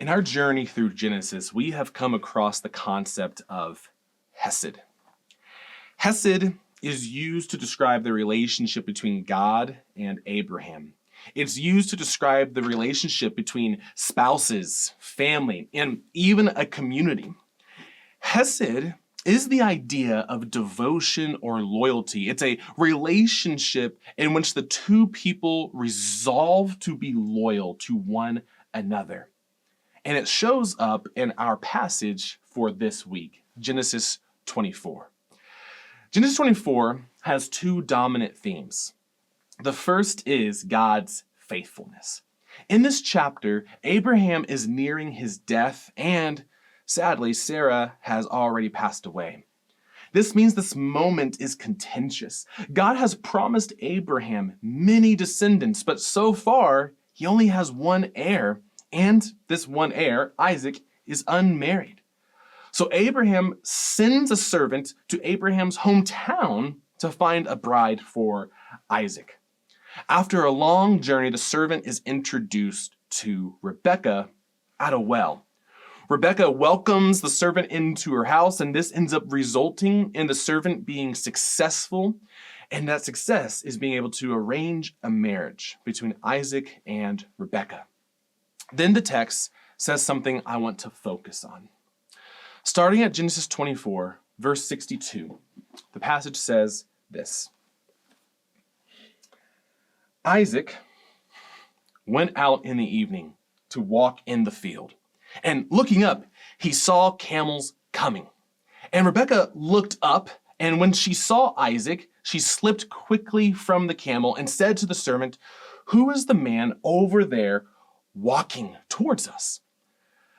In our journey through Genesis, we have come across the concept of hesed. Hesed is used to describe the relationship between God and Abraham. It's used to describe the relationship between spouses, family, and even a community. Hesed is the idea of devotion or loyalty. It's a relationship in which the two people resolve to be loyal to one another. And it shows up in our passage for this week, Genesis 24. Genesis 24 has two dominant themes. The first is God's faithfulness. In this chapter, Abraham is nearing his death, and sadly, Sarah has already passed away. This means this moment is contentious. God has promised Abraham many descendants, but so far, he only has one heir, and this one heir, Isaac, is unmarried. So Abraham sends a servant to Abraham's hometown to find a bride for Isaac. After a long journey, the servant is introduced to Rebekah at a well. Rebekah welcomes the servant into her house, and this ends up resulting in the servant being successful, and that success is being able to arrange a marriage between Isaac and Rebekah. Then the text says something I want to focus on. Starting at Genesis 24, verse 62, the passage says this. Isaac went out in the evening to walk in the field, and looking up, he saw camels coming. And Rebekah looked up, and when she saw Isaac, she slipped quickly from the camel and said to the servant, "Who is the man over there walking towards us?"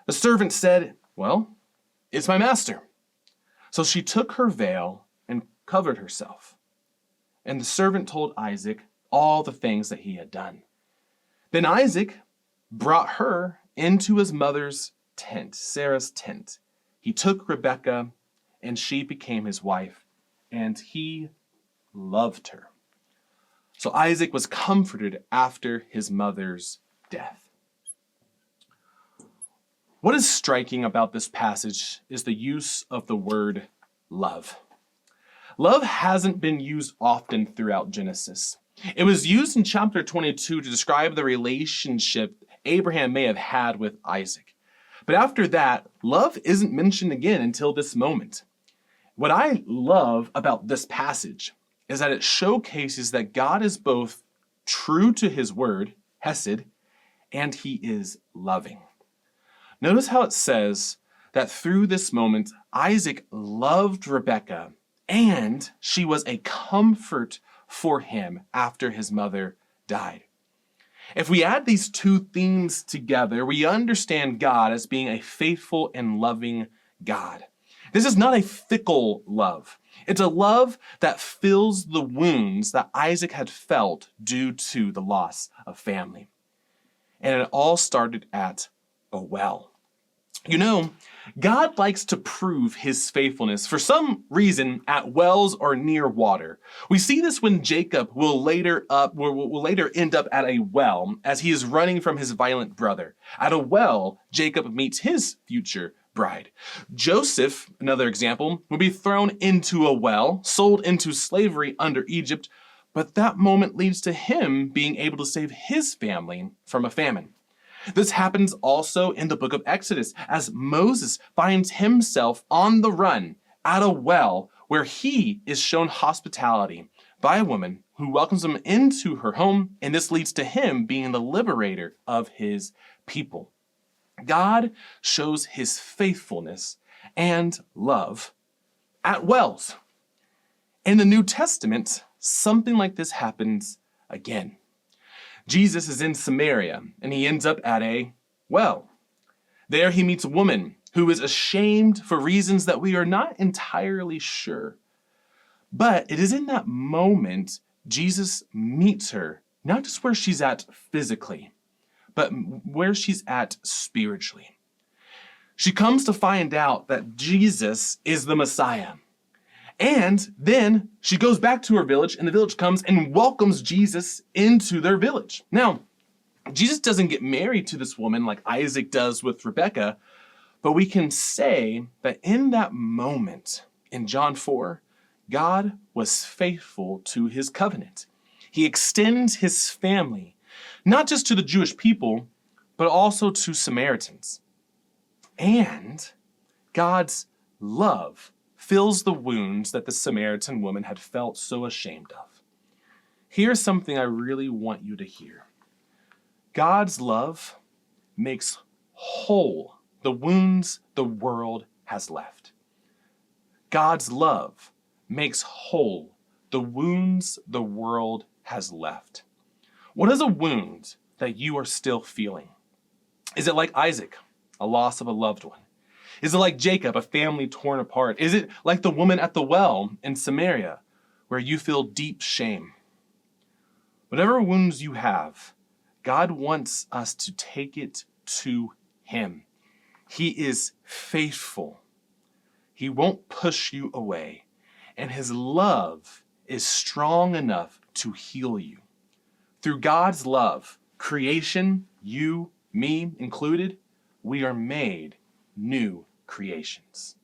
The servant said, "Well, it's my master." So she took her veil and covered herself. And the servant told Isaac all the things that he had done. Then Isaac brought her into his mother's tent, Sarah's tent. He took Rebekah, and she became his wife, and he loved her. So Isaac was comforted after his mother's death. What is striking about this passage is the use of the word love. Love hasn't been used often throughout Genesis. It was used in chapter 22 to describe the relationship Abraham may have had with Isaac. But after that, love isn't mentioned again until this moment. What I love about this passage is that it showcases that God is both true to his word, hesed, and he is loving. Notice how it says that through this moment, Isaac loved Rebekah, and she was a comfort for him after his mother died. If we add these two themes together, we understand God as being a faithful and loving God. This is not a fickle love. It's a love that fills the wounds that Isaac had felt due to the loss of family. And it all started at a well. You know, God likes to prove his faithfulness for some reason at wells or near water. We see this when Jacob will later end up at a well as he is running from his violent brother. At a well, Jacob meets his future bride. Joseph, another example, will be thrown into a well, sold into slavery under Egypt, but that moment leads to him being able to save his family from a famine. This happens also in the book of Exodus as Moses finds himself on the run at a well where he is shown hospitality by a woman who welcomes him into her home, and this leads to him being the liberator of his people. God shows his faithfulness and love at wells. In the New Testament, something like this happens again. Jesus is in Samaria, and he ends up at a well. There he meets a woman who is ashamed for reasons that we are not entirely sure. But it is in that moment Jesus meets her, not just where she's at physically, but where she's at spiritually. She comes to find out that Jesus is the Messiah. And then she goes back to her village, and the village comes and welcomes Jesus into their village. Now, Jesus doesn't get married to this woman like Isaac does with Rebekah, but we can say that in that moment in John 4, God was faithful to his covenant. He extends his family, not just to the Jewish people, but also to Samaritans. And God's love fills the wounds that the Samaritan woman had felt so ashamed of. Here's something I really want you to hear. God's love makes whole the wounds the world has left. God's love makes whole the wounds the world has left. What is a wound that you are still feeling? Is it like Isaac, a loss of a loved one? Is it like Jacob, a family torn apart? Is it like the woman at the well in Samaria, where you feel deep shame? Whatever wounds you have, God wants us to take it to him. He is faithful. He won't push you away. And his love is strong enough to heal you. Through God's love, creation, you, me included, we are made new creations.